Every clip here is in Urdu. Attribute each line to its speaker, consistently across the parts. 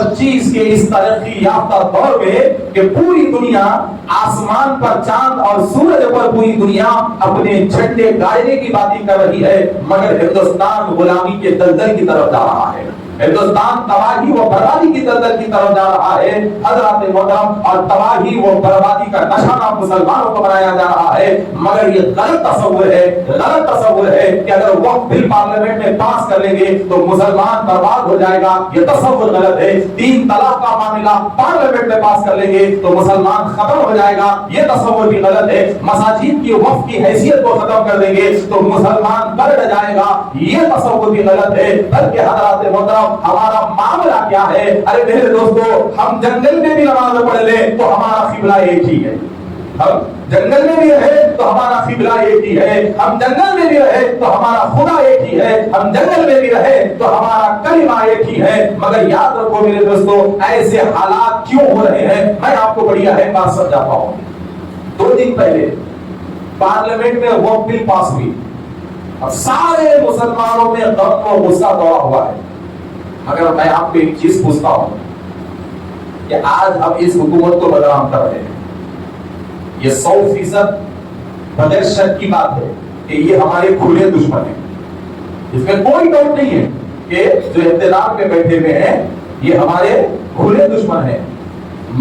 Speaker 1: 2025 کے اس ترقی یافتہ دور میں کہ پوری دنیا آسمان پر چاند اور سورج پر پوری دنیا اپنے جھنڈے گاڑنے کی باتیں کر رہی ہے، مگر ہندوستان غلامی کے دلدل کی طرف جا رہا ہے، ہندوستان تباہی و بربادی کی دلدل کی طرف جا رہا ہے حضرات محترم، اور تباہی و بربادی کا نشانہ مسلمانوں کو بنایا جا رہا ہے۔ مگر یہ غلط تصور ہے کہ اگر وقت بل پارلیمنٹ میں پاس کر لیں گے تو مسلمان برباد ہو جائے گا، یہ تصور غلط ہے۔ 3 طلاق کا معاملہ پارلیمنٹ میں پاس کر لیں گے تو مسلمان ختم ہو جائے گا، یہ تصور بھی غلط ہے۔ مساجد کی وقف کی حیثیت کو ختم کر دیں گے تو مسلمان بڑھ جائے گا، یہ تصور بھی غلط ہے۔ بلکہ حضرات محترم ہمارا معاملہ کیا ہے؟ ارے میرے دوستو، ہم جنگل میں بھی نماز پڑھ لیں تو ہمارا قبلہ ایک ہی ہے، ہم جنگل میں بھی رہے تو ہمارا قبلہ ایک ہی ہے، ہم جنگل میں بھی رہے تو ہمارا خدا ایک ہی ہے، ہم جنگل میں بھی رہے تو ہمارا کلمہ ایک ہی ہے۔ مگر یاد رکھو میرے دوستو، ایسے حالات کیوں ہو رہے ہیں؟ میں آپ کو بڑی اہم بات سمجھاتا ہوں۔ 2 دن پہلے پارلیمنٹ میں وقف بل پاس ہوئی، اب سارے مسلمانوں میں غم و غصہ دوڑا ہوا ہے۔ مگر میں آپ کو ایک چیز پوچھتا ہوں کہ آج ہم اس حکومت کو بدنام کر رہے ہیں، یہ 100% بغیر شک کی بات ہے کہ یہ ہمارے کھلے دشمن ہیں، اس میں کوئی ڈاؤٹ نہیں ہے کہ جو اقتدار پہ بیٹھے ہوئے ہیں یہ ہمارے کھلے دشمن ہیں۔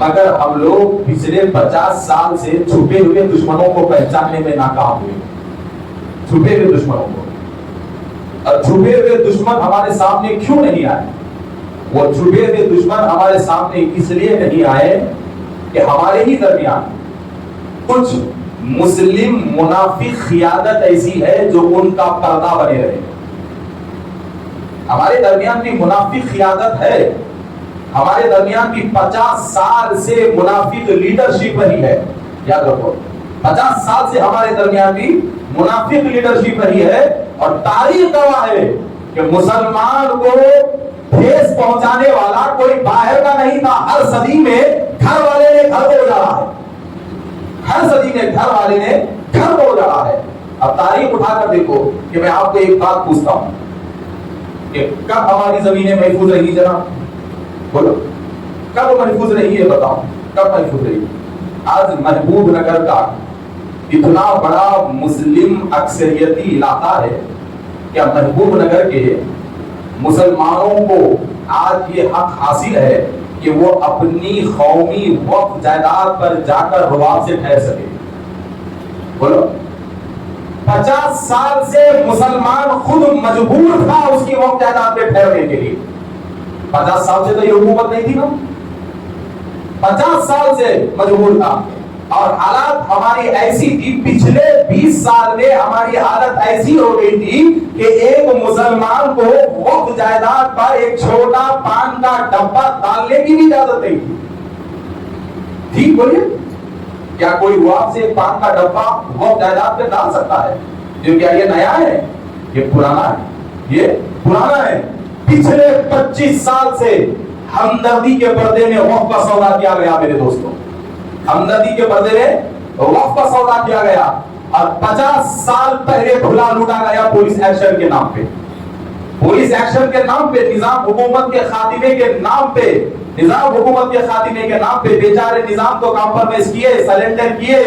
Speaker 1: مگر ہم لوگ پچھلے 50 سال سے چھپے ہوئے دشمنوں کو پہچاننے میں ناکام ہوئے، چھپے ہوئے دشمنوں کو۔ اور چھپے ہوئے دشمن ہمارے سامنے کیوں نہیں آئے؟ وہ چھپے ہوئے دشمن ہمارے سامنے اس لیے نہیں آئے کہ ہمارے ہی درمیان کچھ مسلم منافق قیادت ایسی ہے جو ان کا پردہ بنے رہے۔ ہمارے درمیان بھی منافق قیادت ہے، ہمارے درمیان بھی 50 سال سے منافق لیڈرشپ رہی ہے۔ یاد رکھو، 50 سال سے ہمارے درمیان بھی منافق لیڈرشپ رہی ہے، اور تاریخ گواہ ہے کہ مسلمان کو ٹھیس پہنچانے والا کوئی باہر کا نہیں تھا۔ ہر صدی میں گھر والے نے گھر کو اجاڑا ہے، ہر صدی میں گھر والے نے گھر کو اجاڑا ہے۔ اب تاریخ اٹھا کر دیکھو کہ میں آپ کو ایک بات پوچھتا ہوں کہ کب ہماری زمینیں محفوظ رہی؟ جناب بولو، کب محفوظ رہی ہے؟ بتاؤ کب محفوظ رہی؟ آج محبوب نگر کا اتنا بڑا مسلم اکثریتی علاقہ ہے، کیا محبوب نگر کے مسلمانوں کو آج یہ حق حاصل ہے کہ وہ اپنی قومی وقف جائیداد پر جا کر رعب سے ٹھہر سکے؟ بولو، 50 سال سے مسلمان خود مجبور تھا اس کی وقف جائیداد پہ ٹھہرنے کے لیے۔ 50 سال سے تو یہ حکومت نہیں تھی نا، 50 سال سے مجبور تھا۔ اور حالات ہماری ایسی تھی، پچھلے 20 سال میں ہماری حالت ایسی ہو گئی تھی کہ ایک مسلمان کو وقف جائیداد پر ایک چھوٹا پان کا ڈبہ ڈالنے کی بھی اجازت نہیں تھی۔ ٹھیک بولیے، کیا کوئی وقف سے ایک پان کا ڈبہ وقف جائیداد پہ ڈال سکتا ہے؟ جو کیا یہ نیا ہے؟ یہ پرانا ہے، یہ پرانا ہے۔ پچھلے 25 سال سے ہمدردی کے پردے میں وقف کا سودا کیا گیا میرے دوستوں، ہمدردی کے پردے میں وقف کا سودا کیا گیا، اور 50 سال پہلے کھلا لوٹا گیا پولیس ایکشن کے نام پہ، پولیس ایکشن کے نام پہ، نظام حکومت کے خاتمے کے نام پہ، نظام حکومت کے خاتمے کے نام پہ بیچارے نظام کو کمپرومائز کیے، سرنڈر کیے،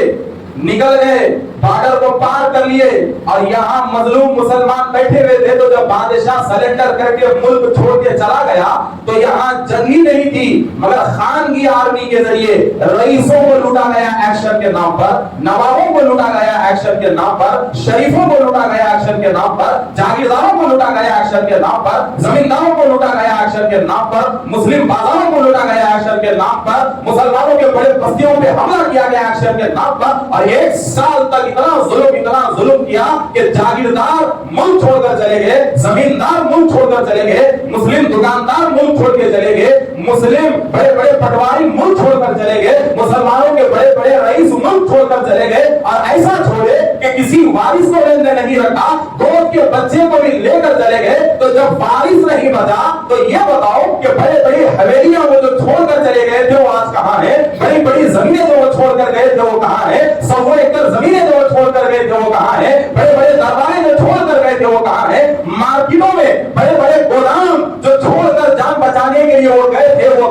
Speaker 1: نکل گئے، بارڈر کو پار کر لیے، اور یہاں مظلوم مسلمان بیٹھے ہوئے تھے۔ تو جب بادشاہ سرنڈر کر کے ملک چھوڑ کے چلا گیا تو یہاں جنگ ہی نہیں تھی، مگر خان کی آرمی کے ذریعے رئیسوں کو لوٹا گیا ایکشن کے نام پر، نوابوں کو لوٹا گیا ایکشن کے نام پر، شریفوں کو لوٹا گیا ایکشن کے نام پر، جاگیرداروں کو لوٹا گیا ایکشن کے نام پر، زمینداروں کو لوٹا گیا ایکشن کے نام پر، مسلم بازاروں کو لوٹا گیا ایکشن کے نام پر، مسلمانوں کے بڑے بستیوں پہ حملہ کیا گیا ایکشن کے نام پر، اور 1 سال تک اتنا ظلم کیا کہ جاگیردار ملک چھوڑ کر چلے گئے، زمیندار ملک چھوڑ کر چلے گئے، مسلم دکاندار ملک چھوڑ کے چلے گئے، مسلم بڑے بڑے پٹواری ملک چھوڑ کر چلے گئے، مسلمانوں کے بڑے بڑے رئیس ملک چھوڑ کر چلے گئے، اور ایسا چھوڑے کہ کسی وارث کو لینے نہیں رکھا، دوست کے بچے کو بھی لے کر چلے گئے۔ تو جب وارث نہیں بچا تو یہ بتاؤ کہ بڑے بڑی حویلیاں وہ جو چھوڑ کر چلے گئے تھے وہ آج کہاں ہیں؟ بڑی بڑی زمینیں جو وہ چھوڑ کر گئے تھے وہ کہاں ہیں؟ 100 ایکڑ زمینیں جو وہ چھوڑ کر گئے تھے وہ کہاں ہیں؟ بڑے بڑے درباریں جو چھوڑ کر گئے تھے وہ کہاں ہیں؟ مارکیٹوں میں بڑے بڑے گودام جو چھوڑ کر جان بچانے کے لیے وہ گئے تھے وہ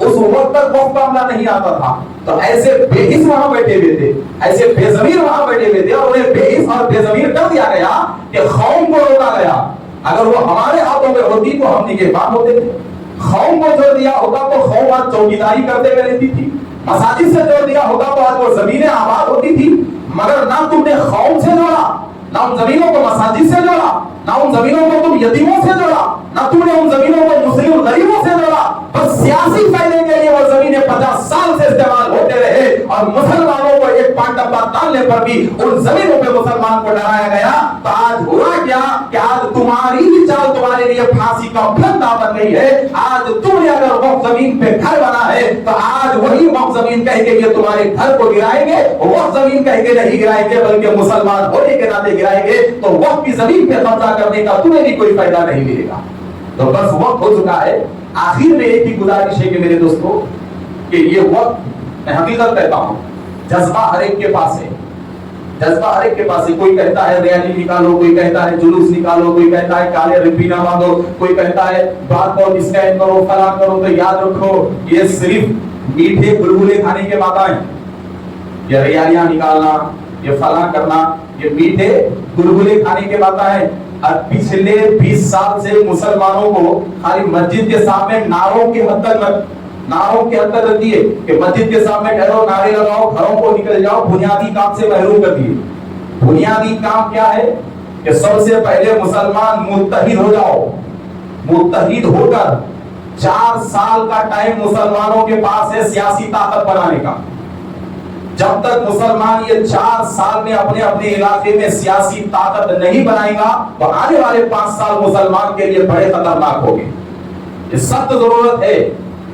Speaker 1: اس وقت تک وقت کا عملہ نہیں آتا تھا. تو ایسے بے حس وہاں بیٹھے ہوئے تھے, ایسے بے ضمیر وہاں بیٹھے ہوئے تھے, اور انہیں بے حس اور بے ضمیر کر دیا گیا کہ قوم کو روکا گیا. اگر وہ ہمارے ہاتھوں میں ہوتی تو ہم نگہبان ہوتے تھے. قوم کو جوڑ دیا ہوتا تو قوم آج چوکیداری کرتے ہوئے رہتی تھی. مساجد سے جوڑ دیا ہوتا تو آج وہ زمینیں آباد ہوتی تھی. مگر نہ تم نے قوم سے جوڑا, نہ ان زمینوں کو مساجد سے جوڑا, نہ ان زمینوں کو تم یتیموں سے جوڑا, نہ تم نے ان زمینوں کو مسلم غریبوں سے جوڑا. بس سیاسی فائدے کے لیے وہ زمینیں 50 سال سے استعمال ہوتے رہے, اور مسلمانوں کو ایک پان ڈبہ ڈالنے پر بھی ان زمینوں پہ مسلمان کو ڈرایا گیا. تو آج ہوا کیا کہ آج تمہاری چال تمہارے لیے پھانسی کا پھندا بن گئی ہے. آج تم نے اگر وقف زمین پہ گھر بنا ہے تو آج وہی وقف زمین کہے کہ یہ تمہارے گھر کو گرائیں گے, وقف زمین کہے کہ نہیں گرائیں گے بلکہ مسلمان ہونے کے ناطے گرائیں گے. تو وقت کی زمین پہ قبضہ کرنے کا تمہیں بھی کوئی فائدہ نہیں ملے گا. تو بس وقت ہو چکا ہے. آخر میں ایک ہی گزارش ہے کہ میرے دوستوں, کہ یہ وقت میں حقیقت کہتا ہوں جذبہ ہر ایک کے پاس ہے, جذبہ ہر ایک کے پاس ہے. کوئی کہتا ہے ریلی نکالو, کوئی کہتا ہے جلوس نکالو, کوئی کہتا ہے کالے ربینہ باندھو, کوئی کہتا ہے بات کو اسکین کرو, فلاں کرو. تو یاد رکھو یہ صرف میٹھے گلگلے کھانے کے باتیں ہیں. یہ ریالیاں نکالنا, یہ فلاں کرنا, یہ میٹھے گلگلے کھانے کے باتیں ہیں. اور پچھلے 20 سال سے مسلمانوں کو خالی مسجد کے سامنے نعروں کی حد تک رکھی ہے کہ مسجد کے سامنے ٹھہرو, نعرے لگاؤ, گھروں کو نکل جاؤ, بنیادی کام سے محروم کر دیے. بنیادی کام کیا ہے کہ سب سے پہلے مسلمان متحد ہو جاؤ. متحد ہو کر 4 سال کا ٹائم مسلمانوں کے پاس ہے سیاسی طاقت بنانے کا. جب تک مسلمان یہ 4 سال میں اپنے اپنے علاقے میں سیاسی طاقت نہیں بنائے گا تو آنے والے 5 سال مسلمان کے لیے بڑے خطرناک ہوں گے. یہ سخت ضرورت ہے.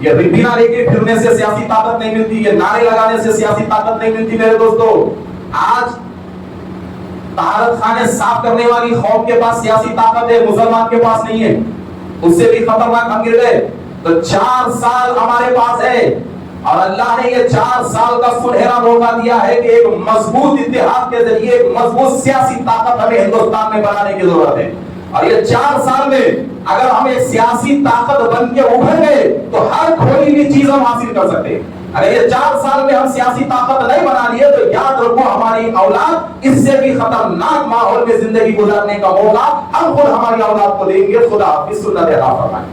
Speaker 1: یہ ربینہ لے کے پھرنے سے سیاسی طاقت نہیں ملتی, یہ نعرے لگانے سے سیاسی طاقت نہیں ملتی. میرے دوستو, آج طہارت خانے صاف کرنے والی قوم کے پاس سیاسی طاقت ہے, مسلمان کے پاس نہیں ہے. اس سے بھی خطرناک ہم گر گئے. تو 4 سال ہمارے پاس ہے, اور اللہ نے یہ 4 سال کا سنہرا موقع دیا ہے کہ ایک مضبوط اتحاد کے ذریعے ایک مضبوط سیاسی طاقت ہمیں ہندوستان میں بنانے کی ضرورت ہے. اور یہ 4 سال میں اگر ہم ایک سیاسی طاقت بن کے ابھر گئے تو ہر کھوئی ہوئی چیز ہم حاصل کر سکتے ہیں. اگر یہ 4 سال میں ہم سیاسی طاقت نہیں بنا لیے تو یاد رکھو ہماری اولاد اس سے بھی خطرناک ماحول میں زندگی گزارنے کا موقع ہم خود ہماری اولاد کو دیں گے. خدا حافظ. سنت عطا فرمائے.